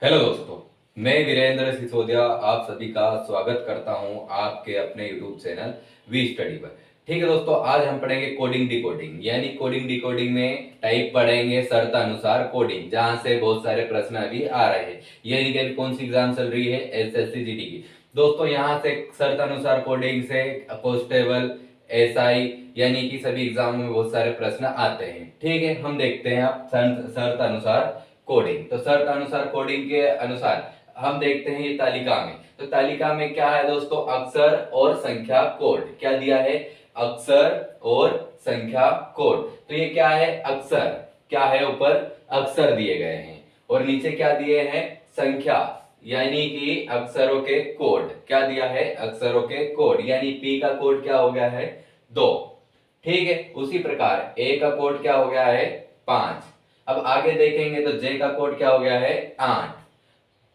Hello दोस्तों, मैं वीरेंद्र सिसोदिया आप सभी का स्वागत करता हूं आपके अपने यूट्यूब चैनल वी स्टडी पर। ठीक है दोस्तों, आज हम पढ़ेंगे कोडिंग डिकोडिंग, यानी कोडिंग डिकोडिंग में टाइप पढ़ेंगे शर्तानुसार कोडिंग, जहां से बहुत सारे प्रश्न अभी आ रहे हैं। यानी कि अभी कौन सी एग्जाम चल रही है? एसएससी जीडी की। दोस्तों यहाँ से शर्तानुसार कोडिंग से कांस्टेबल, एसआई यानी कि सभी एग्जामों में बहुत सारे प्रश्न आते हैं। ठीक है, हम देखते हैं आप शर्तानुसार कोडिंग। तो शर्त अनुसार कोडिंग के अनुसार हम देखते हैं ये तालिका में। तो तालिका में क्या है दोस्तों? अक्षर और संख्या कोड। क्या दिया है? अक्षर और संख्या कोड। तो ये क्या है? अक्षर। क्या है? ऊपर अक्षर दिए गए हैं और नीचे क्या दिए हैं? संख्या, यानी कि अक्षरों के कोड। क्या दिया है? अक्षरों के कोड। यानी पी का कोड क्या हो गया है? 2। ठीक है, उसी प्रकार ए का कोड क्या हो गया है? 5। अब आगे देखेंगे तो जे का कोड क्या हो गया है? 8।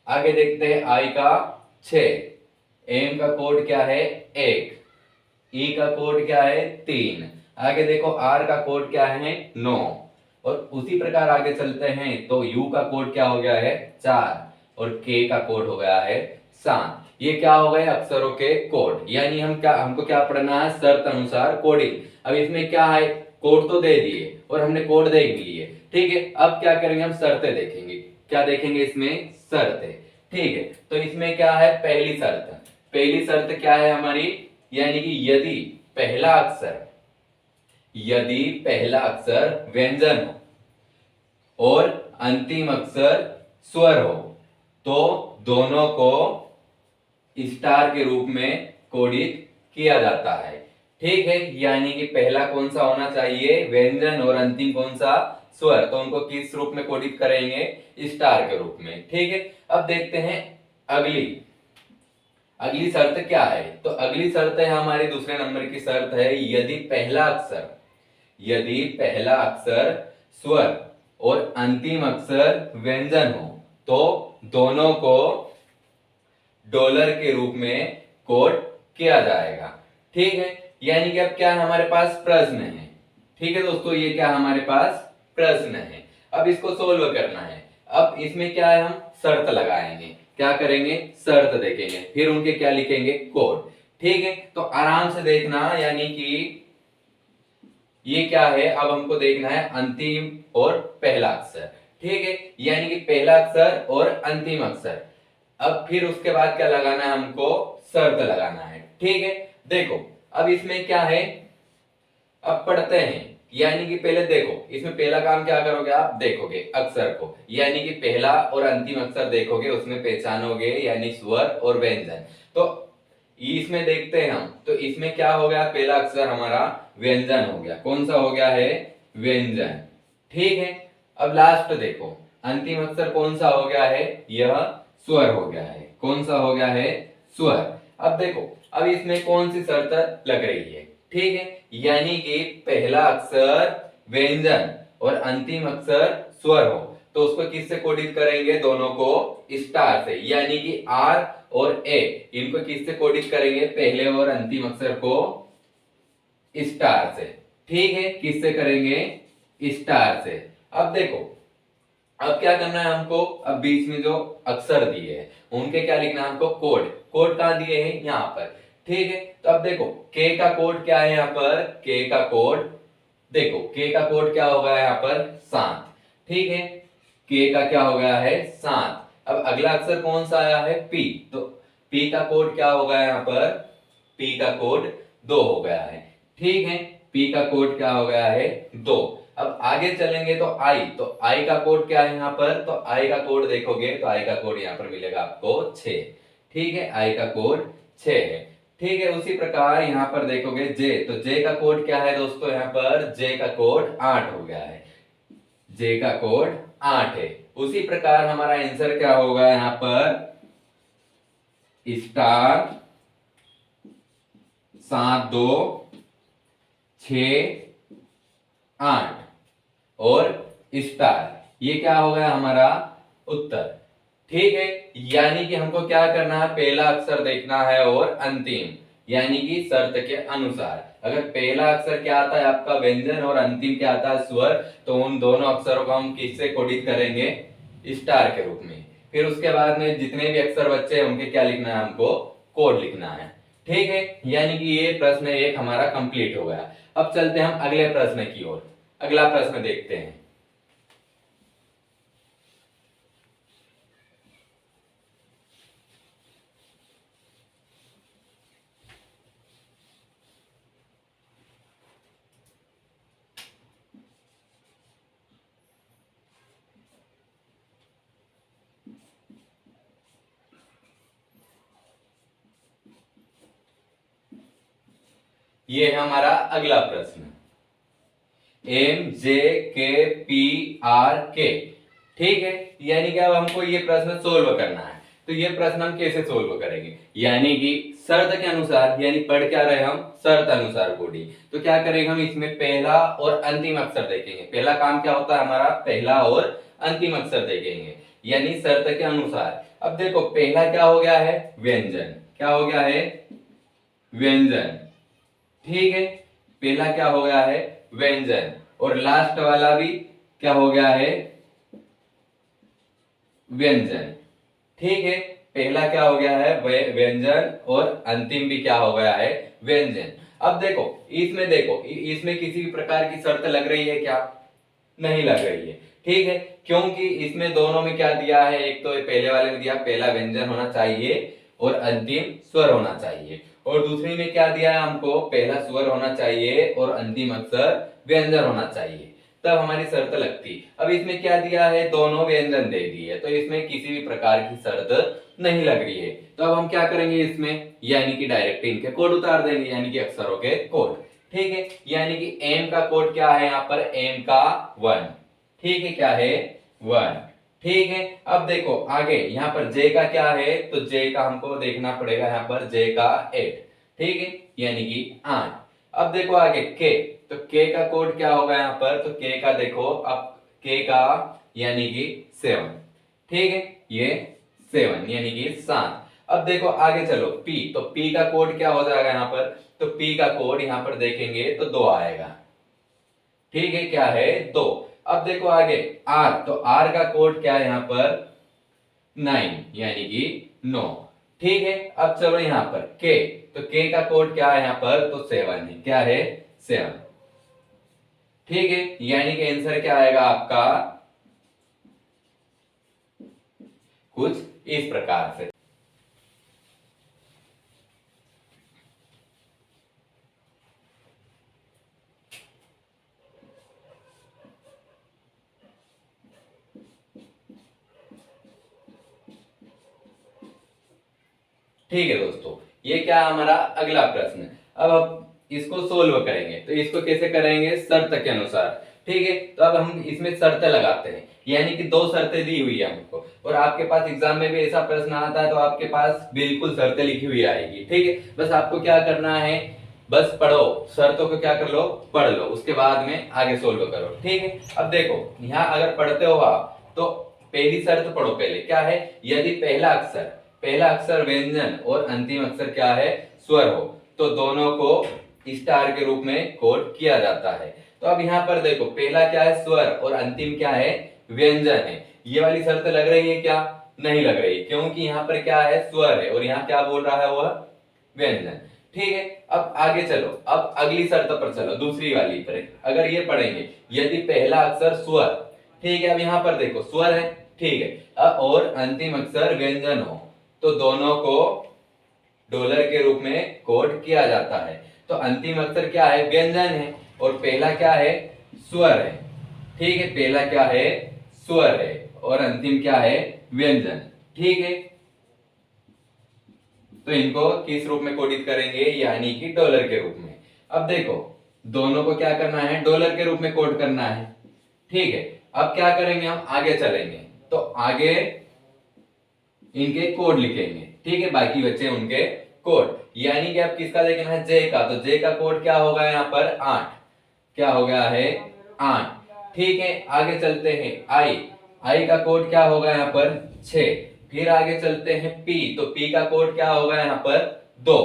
आगे देखते हैं आई का 6। एम का कोड क्या है? 1। ई का कोड क्या है? 3। आगे देखो आर का कोड क्या है? 9। और उसी प्रकार आगे चलते हैं तो यू का कोड क्या हो गया है? 4। और के का कोड हो गया है 7। ये क्या हो गए? अक्षरों के कोड। यानी हमको क्या पढ़ना है? शर्त अनुसार कोडिंग। अब इसमें क्या है? कोड तो दे दिए और हमने कोड देख लिए। ठीक है, अब क्या करेंगे? हम शर्तें देखेंगे। क्या देखेंगे इसमें? शर्तें। ठीक है, तो इसमें क्या है? पहली शर्त। पहली शर्त क्या है हमारी? यानी कि यदि पहला अक्षर व्यंजन हो और अंतिम अक्षर स्वर हो तो दोनों को स्टार के रूप में कोडित किया जाता है। ठीक है, यानी कि पहला कौन सा होना चाहिए? व्यंजन, और अंतिम कौन सा? स्वर। तो उनको किस रूप में कोडित करेंगे? स्टार के रूप में। ठीक है, अब देखते हैं अगली अगली शर्त क्या है। तो अगली शर्त है हमारी दूसरे नंबर की शर्त है, यदि पहला अक्षर स्वर और अंतिम अक्षर व्यंजन हो तो दोनों को डॉलर के रूप में कोड किया जाएगा। ठीक है, यानी कि अब क्या है? हमारे पास प्रश्न है। ठीक है दोस्तों, ये क्या हमारे पास प्रश्न है। अब इसको सोल्व करना है। अब इसमें क्या है? हम शर्त लगाएंगे। क्या करेंगे? शर्त देखेंगे, फिर उनके क्या लिखेंगे? कोड। ठीक है, तो आराम से देखना। यानी कि ये क्या है? अब हमको देखना है अंतिम और पहला अक्षर। ठीक है, यानी कि पहला अक्षर और अंतिम अक्षर। अब फिर उसके बाद क्या लगाना है? हमको शर्त लगाना है। ठीक है, देखो अब इसमें क्या है? अब पढ़ते हैं। यानी कि पहले देखो, इसमें पहला काम क्या करोगे? आप देखोगे अक्षर को, यानी कि पहला और अंतिम अक्षर देखोगे, उसमें पहचानोगे, यानी स्वर और व्यंजन। तो इसमें देखते हैं हम, तो इसमें क्या हो गया? पहला अक्षर हमारा व्यंजन हो गया। कौन सा हो गया है? व्यंजन। ठीक है, अब लास्ट देखो, अंतिम अक्षर कौन सा हो गया है? यह स्वर हो गया है। कौन सा हो गया है? स्वर। अब देखो, अब इसमें कौन सी शर्त लग रही है? ठीक है, यानी कि पहला अक्षर व्यंजन और अंतिम अक्षर स्वर हो तो उसको किससे कोडित करेंगे? दोनों को स्टार से। यानी कि आर और ए, इनको किससे कोडित करेंगे? पहले और अंतिम अक्षर को स्टार से। ठीक है, किससे करेंगे? स्टार से। अब देखो, अब क्या करना है हमको? अब बीच में जो अक्षर दिए हैं उनके क्या लिखना है हमको? कोड। कोड कहां दिए हैं? यहां पर। ठीक है, तो अब देखो के का कोड क्या है? यहां पर के का कोड देखो, के का कोड क्या होगा यहां पर? 7। ठीक है, के का क्या हो गया है? 7। अब अगला अक्षर कौन सा आया है? पी। तो पी का कोड क्या होगा यहां पर? पी का कोड 2 हो गया है। ठीक है, पी का कोड क्या हो गया है? 2। अब आगे चलेंगे तो आई, तो आई का कोड क्या है यहां पर? तो आई का कोड देखोगे तो आई का कोड यहां पर मिलेगा आपको 6। ठीक है, आई का कोड 6 है। ठीक है, उसी प्रकार यहां पर देखोगे जे, तो जे का कोड क्या है दोस्तों? यहां पर जे का कोड 8 हो गया है। जे का कोड 8 है। उसी प्रकार हमारा आंसर क्या होगा यहां पर? स्टार 7 2 6 8 और स्टार। ये क्या हो गया हमारा उत्तर। ठीक है, यानी कि हमको क्या करना है? पहला अक्षर देखना है और अंतिम, यानी कि शर्त के अनुसार। अगर पहला अक्षर क्या आता है आपका? व्यंजन, और अंतिम क्या आता है? स्वर। तो उन दोनों अक्षरों को हम किससे कोडित करेंगे? स्टार के रूप में। फिर उसके बाद में जितने भी अक्षर बच्चे हैं उनके क्या लिखना है, हमको कोड लिखना है। ठीक है, यानी कि ये प्रश्न एक हमारा कंप्लीट हो गया। अब चलते हैं हम अगले प्रश्न की ओर। अगला प्रश्न देखते हैं। ये है हमारा अगला प्रश्न, MJKPRK। ठीक है, यानी कि अब हमको ये प्रश्न सोल्व करना है। तो ये प्रश्न हम कैसे सोल्व करेंगे, यानी कि शर्त के अनुसार, यानी पढ़ क्या रहे हम, शर्त अनुसार कोडिंग। तो क्या करेंगे हम, इसमें पहला और अंतिम अक्षर देखेंगे। पहला काम क्या होता है हमारा, पहला और अंतिम अक्षर देखेंगे, यानी शर्त के अनुसार। अब देखो पहला क्या हो गया है, व्यंजन। क्या हो गया है, व्यंजन। ठीक है, पहला क्या हो गया है, व्यंजन। और लास्ट वाला भी क्या हो गया है, व्यंजन। ठीक है, पहला क्या हो गया है, व्यंजन, और अंतिम भी क्या हो गया है, व्यंजन। अब देखो इसमें किसी भी प्रकार की शर्त लग रही है क्या, नहीं लग रही है। ठीक है, क्योंकि इसमें दोनों में क्या दिया है, एक तो पहले वाले में दिया पहला व्यंजन होना चाहिए और अंतिम स्वर होना चाहिए, और दूसरी में क्या दिया है हमको, पहला स्वर होना चाहिए और अंतिम अक्षर व्यंजन होना चाहिए, तब हमारी शर्त लगती। अब इसमें क्या दिया है, दोनों व्यंजन दे दी है, तो इसमें किसी भी प्रकार की शर्त नहीं लग रही है। तो अब हम क्या करेंगे इसमें, यानी कि डायरेक्ट इनके कोड उतार देंगे, यानी कि अक्षरों के कोड। ठीक है, यानी कि एम का कोड क्या है यहाँ पर, एम का 1। ठीक है, क्या है, 1। ठीक है, अब देखो आगे यहाँ पर जे का क्या है, तो जे का हमको देखना पड़ेगा, यहाँ पर जे का 8। ठीक है, यानी कि 8। अब देखो आगे के, तो के का कोड क्या होगा यहाँ पर, तो के का देखो, अब के का यानी कि 7। ठीक है, ये 7 यानी कि 7। अब देखो आगे चलो पी, तो पी का कोड क्या हो जाएगा यहाँ पर, तो पी का कोड यहाँ पर देखेंगे तो 2 आएगा। ठीक है, क्या है, 2। अब देखो आगे आर, तो आर का कोड क्या है यहाँ पर, 9 यानी कि 9। ठीक है, अब चलो यहाँ पर के, तो के का कोड क्या है यहाँ पर, तो 7 है। क्या है, 7। ठीक है, यानी कि आंसर क्या आएगा आपका, कुछ इस प्रकार से। ठीक है दोस्तों, ये क्या हमारा अगला प्रश्न। अब इसको सोल्व करेंगे, तो इसको कैसे करेंगे, शर्त के अनुसार। ठीक है, तो अब हम इसमें शर्तें लगाते हैं, यानी कि 2 शर्तें दी हुई है हमको, और आपके पास एग्जाम में भी ऐसा प्रश्न आता है तो आपके पास बिल्कुल शर्तें लिखी हुई आएगी। ठीक है, बस आपको क्या करना है, बस पढ़ो, शर्तों को क्या कर लो, पढ़ लो, उसके बाद में आगे सोल्व करो। ठीक है, अब देखो यहाँ अगर पढ़ते हो आप, तो पहली शर्त पढ़ो पहले, क्या है, यदि पहला अक्षर व्यंजन और अंतिम अक्षर क्या है, स्वर हो, तो दोनों को स्टार के रूप में कोड किया जाता है। तो अब यहाँ पर देखो पहला क्या है, स्वर, और अंतिम क्या है, व्यंजन है। ये वाली शर्त लग रही है क्या, नहीं लग रही, क्योंकि यहाँ पर क्या है, स्वर है, और यहाँ क्या बोल रहा है वह, व्यंजन। ठीक है, अब आगे चलो, अब अगली शर्त पर चलो, दूसरी वाली पर अगर ये पढ़ेंगे, यदि पहला अक्षर स्वर, ठीक है, अब यहाँ पर देखो स्वर है, ठीक है, और अंतिम अक्षर व्यंजन हो, तो दोनों को डॉलर के रूप में कोड किया जाता है। तो अंतिम अक्षर क्या है, व्यंजन है, और पहला क्या है, स्वर है। ठीक है, पहला क्या है, स्वर है, और अंतिम क्या है, व्यंजन। ठीक है, तो इनको किस रूप में कोडित करेंगे, यानी कि डॉलर के रूप में। अब देखो दोनों को क्या करना है, डॉलर के रूप में कोड करना है। ठीक है, अब क्या करेंगे, हम आगे चलेंगे, तो आगे इनके कोड लिखेंगे। ठीक है, बाकी बच्चे उनके कोड, यानी कि अब किसका देखना है, जे का, तो जे का कोड क्या होगा यहाँ पर, 8। क्या हो गया है, 8। ठीक है, आगे चलते हैं आई का कोड क्या होगा यहाँ पर, 6। फिर आगे चलते हैं पी, तो पी का कोड क्या होगा यहाँ पर, 2।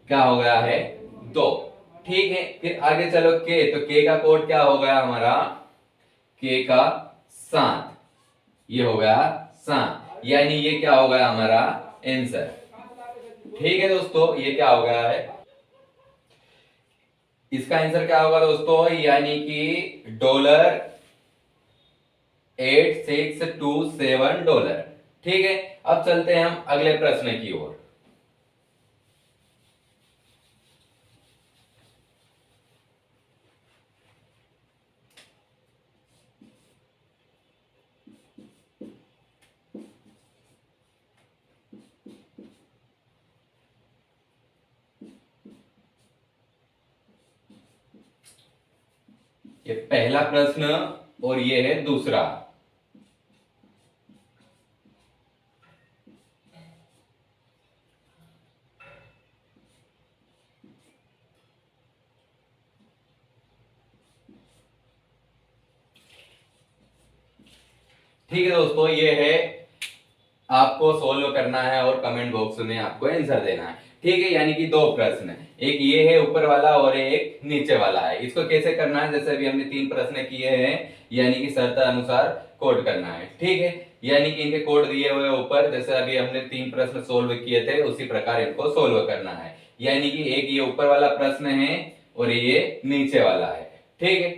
क्या हो गया है, 2। ठीक है, फिर आगे चलो के, तो के का कोड क्या हो गया हमारा, के का 7। ये हो गया सा, यानी ये क्या हो गया हमारा आंसर। ठीक है दोस्तों, ये क्या हो गया है, इसका आंसर क्या होगा दोस्तों, यानी कि $8627। ठीक है, अब चलते हैं हम अगले प्रश्न की ओर। ये पहला प्रश्न और ये है दूसरा। ठीक है दोस्तों, ये है, आपको सोल्व करना है और कमेंट बॉक्स में आपको आंसर देना है। ठीक है, यानी कि दो प्रश्न है, एक ये है ऊपर वाला और एक नीचे वाला है। इसको कैसे करना है, जैसे अभी हमने 3 प्रश्न किए हैं, यानी कि शर्त अनुसार कोड करना है। ठीक है, यानी कि इनके कोड दिए हुए ऊपर, जैसे अभी हमने 3 प्रश्न सोल्व किए थे उसी प्रकार इनको सोल्व करना है। यानी कि एक ये ऊपर वाला प्रश्न है और ये नीचे वाला है। ठीक है,